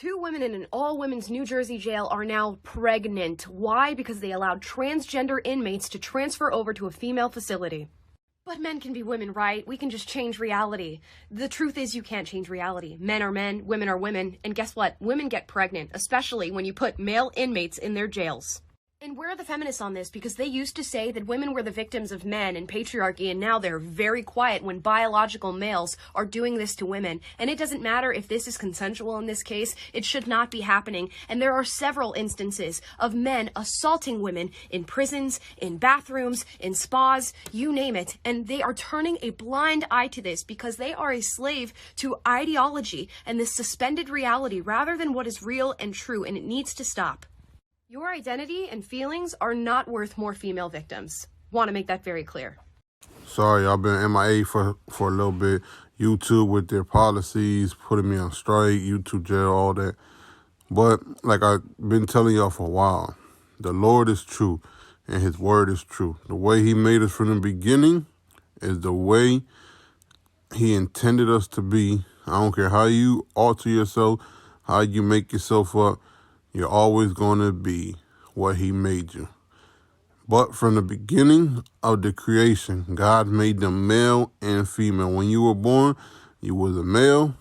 Two women in an all-women's New Jersey jail are now pregnant. Why? Because they allowed transgender inmates to transfer over to a female facility. But men can be women, right? We can just change reality. The truth is you can't change reality. Men are men, women are women, and guess what? Women get pregnant, especially when you put male inmates in their jails. And where are the feminists on this? Because they used to say that women were the victims of men and patriarchy, and now they're very quiet when biological males are doing this to women. And it doesn't matter if this is consensual in this case, it should not be happening. And there are several instances of men assaulting women in prisons, in bathrooms, in spas, you name it. And they are turning a blind eye to this because they are a slave to ideology and this suspended reality rather than what is real and true, and it needs to stop. Your identity and feelings are not worth more female victims. Want to make that very clear. Sorry, I've been MIA for a little bit. YouTube with their policies, putting me on strike, YouTube jail, all that. But like I've been telling y'all for a while, the Lord is true and his word is true. The way he made us from the beginning is the way he intended us to be. I don't care how you alter yourself, how you make yourself up. You're always going to be what he made you. But from the beginning of the creation, God made them male and female. When you were born, you was a male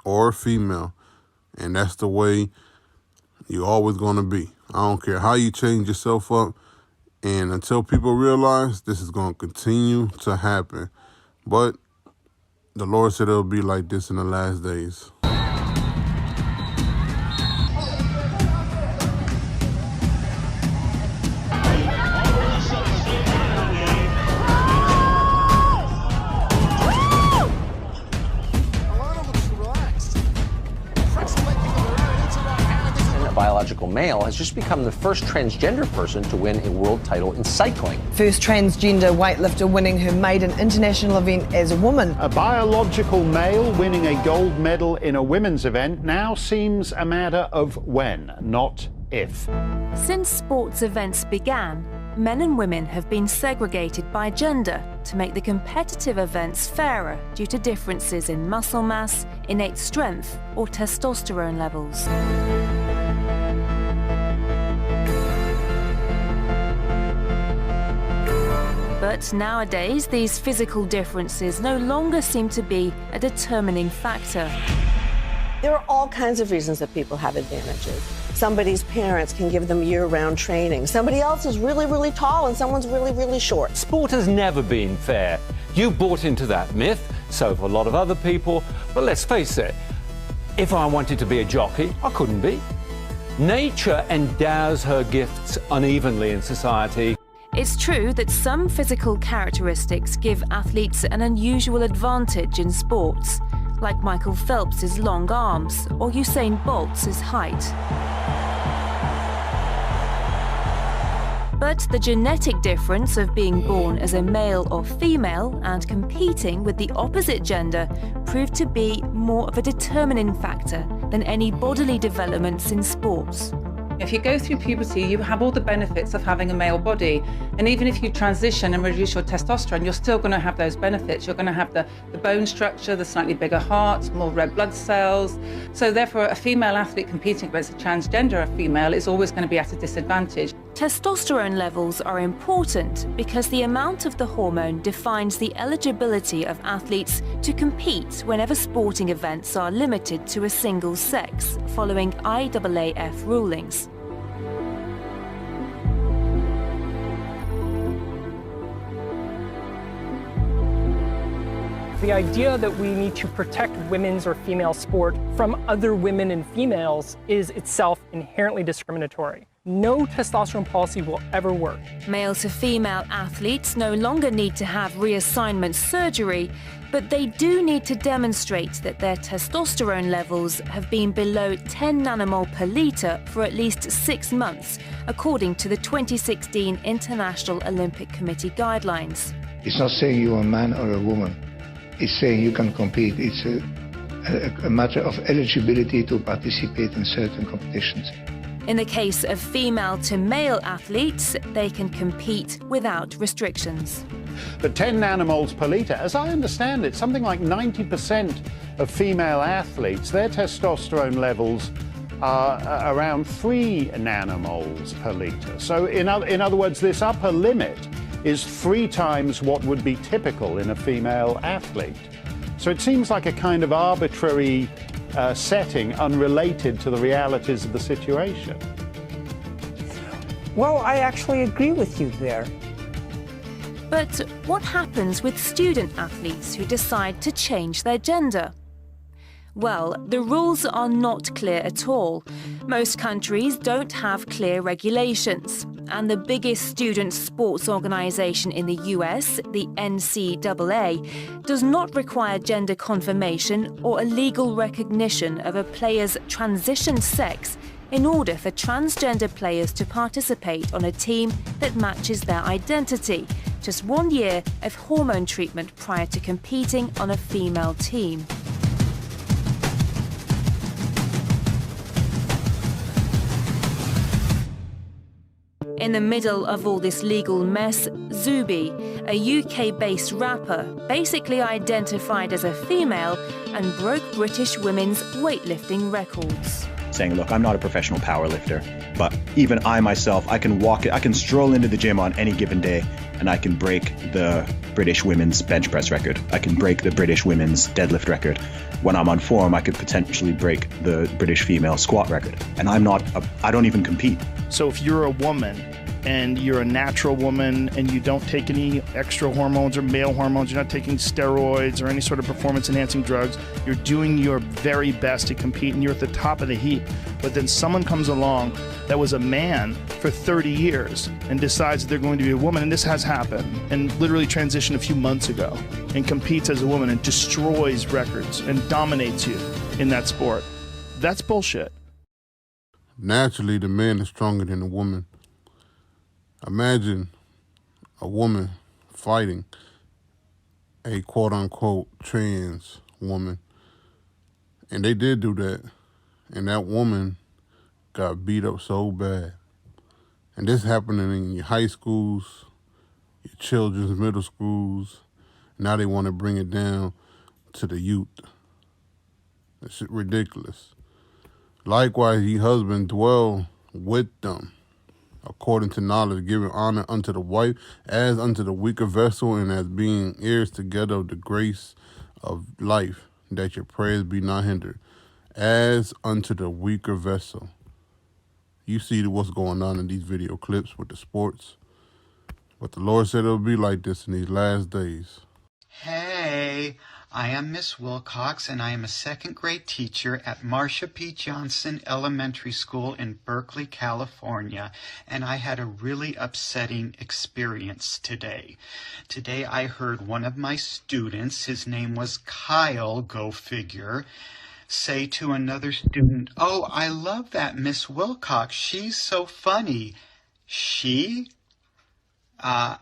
or a female. And that's the way you're always going to be. I don't care how you change yourself up. And until people realize, this is going to continue to happen. But the Lord said it'll be like this in the last days. Biological male has just become the first transgender person to win a world title in cycling. First transgender weightlifter winning her maiden international event as a woman. A biological male winning a gold medal in a women's event now seems a matter of when, not if. Since sports events began, men and women have been segregated by gender to make the competitive events fairer due to differences in muscle mass, innate strength, or testosterone levels. But nowadays, these physical differences no longer seem to be a determining factor. There are all kinds of reasons that people have advantages. Somebody's parents can give them year-round training. Somebody else is really, really tall and someone's really, really short. Sport has never been fair. You bought into that myth, so have a lot of other people. But let's face it, if I wanted to be a jockey, I couldn't be. Nature endows her gifts unevenly in society. It's true that some physical characteristics give athletes an unusual advantage in sports, like Michael Phelps' long arms or Usain Bolt's height. But the genetic difference of being born as a male or female and competing with the opposite gender proved to be more of a determining factor than any bodily developments in sports. If you go through puberty, you have all the benefits of having a male body. And even if you transition and reduce your testosterone, you're still going to have those benefits. You're going to have the bone structure, the slightly bigger heart, more red blood cells. So therefore, a female athlete competing against a transgender female is always going to be at a disadvantage. Testosterone levels are important because the amount of the hormone defines the eligibility of athletes to compete whenever sporting events are limited to a single sex, following IAAF rulings. The idea that we need to protect women's or female sport from other women and females is itself inherently discriminatory. No testosterone policy will ever work. Male to female athletes no longer need to have reassignment surgery, but they do need to demonstrate that their testosterone levels have been below 10 nanomole per litre for at least 6 months, according to the 2016 International Olympic Committee guidelines. It's not saying you're a man or a woman. It's saying you can compete. It's a matter of eligibility to participate in certain competitions. In the case of female to male athletes, they can compete without restrictions. But 10 nanomoles per litre, as I understand it, something like 90% of female athletes, their testosterone levels are around 3 nanomoles per liter. So in other words, this upper limit is 3 times what would be typical in a female athlete. So it seems like a kind of arbitrary setting unrelated to the realities of the situation. Well, I actually agree with you there. But what happens with student athletes who decide to change their gender? Well, the rules are not clear at all. Most countries don't have clear regulations. And the biggest student sports organization in the US, the NCAA, does not require gender confirmation or a legal recognition of a player's transition sex in order for transgender players to participate on a team that matches their identity. Just 1 year of hormone treatment prior to competing on a female team. In the middle of all this legal mess, Zuby, a UK-based rapper, basically identified as a female and broke British women's weightlifting records. Saying, look, I'm not a professional powerlifter, but even I myself, I can stroll into the gym on any given day and I can break the British women's bench press record. I can break the British women's deadlift record. When I'm on form, I could potentially break the British female squat record. And I don't even compete. So if you're a woman and you're a natural woman and you don't take any extra hormones or male hormones, you're not taking steroids or any sort of performance-enhancing drugs, you're doing your very best to compete and you're at the top of the heap. But then someone comes along that was a man for 30 years and decides that they're going to be a woman, and this has happened, and literally transitioned a few months ago, and competes as a woman and destroys records and dominates you in that sport. That's bullshit. Naturally, the man is stronger than the woman. Imagine a woman fighting a quote-unquote trans woman. And they did do that. And that woman got beat up so bad. And this happening in your high schools, your children's middle schools. Now they want to bring it down to the youth. It's ridiculous. Likewise, ye husband dwell with them, according to knowledge, giving honor unto the wife as unto the weaker vessel, and as being heirs together of the grace of life, that your prayers be not hindered, as unto the weaker vessel. You see what's going on in these video clips with the sports. But the Lord said it'll be like this in these last days. Hey, I am Miss Wilcox, and I am a second-grade teacher at Marsha P. Johnson Elementary School in Berkeley, California, and I had a really upsetting experience today. Today I heard one of my students, his name was Kyle, go figure, say to another student, "Oh, I love that Miss Wilcox. She's so funny." She? I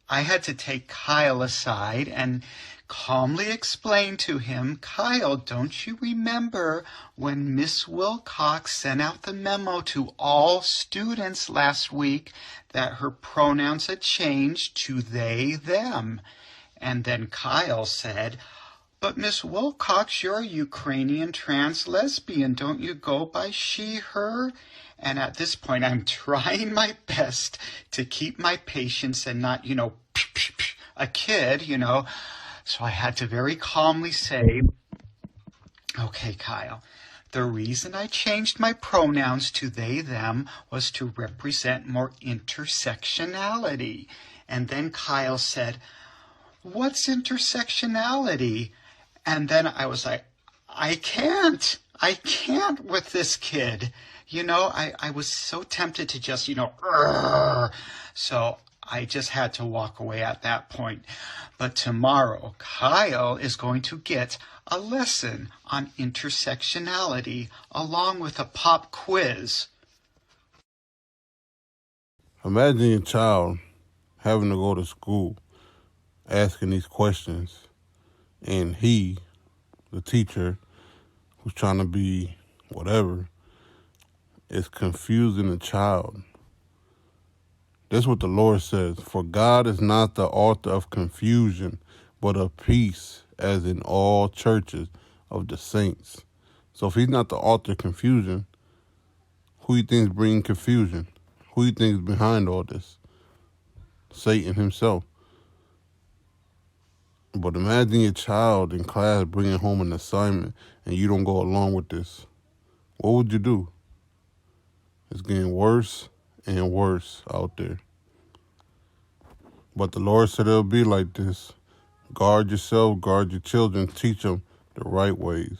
had to take Kyle aside and calmly explain to him, "Kyle, don't you remember when Miss Wilcox sent out the memo to all students last week that her pronouns had changed to they, them?" And then Kyle said, "But Miss Wilcox, you're a Ukrainian trans lesbian. Don't you go by she, her?" And at this point, I'm trying my best to keep my patience and not, a kid, So I had to very calmly say, "Okay, Kyle, the reason I changed my pronouns to they, them was to represent more intersectionality." And then Kyle said, "What's intersectionality?" And then I was like, I can't with this kid. I was so tempted to just, So I just had to walk away at that point. But tomorrow, Kyle is going to get a lesson on intersectionality along with a pop quiz. Imagine your child having to go to school, asking these questions, and he, the teacher, who's trying to be whatever, is confusing the child. That's what the Lord says. "For God is not the author of confusion, but of peace, as in all churches of the saints. So if he's not the author of confusion, who you think is bringing confusion? Who you think is behind all this? Satan himself. But imagine your child in class bringing home an assignment and you don't go along with this. What would you do? It's getting worse and worse out there. But the Lord said it'll be like this. Guard yourself, guard your children, teach them the right ways.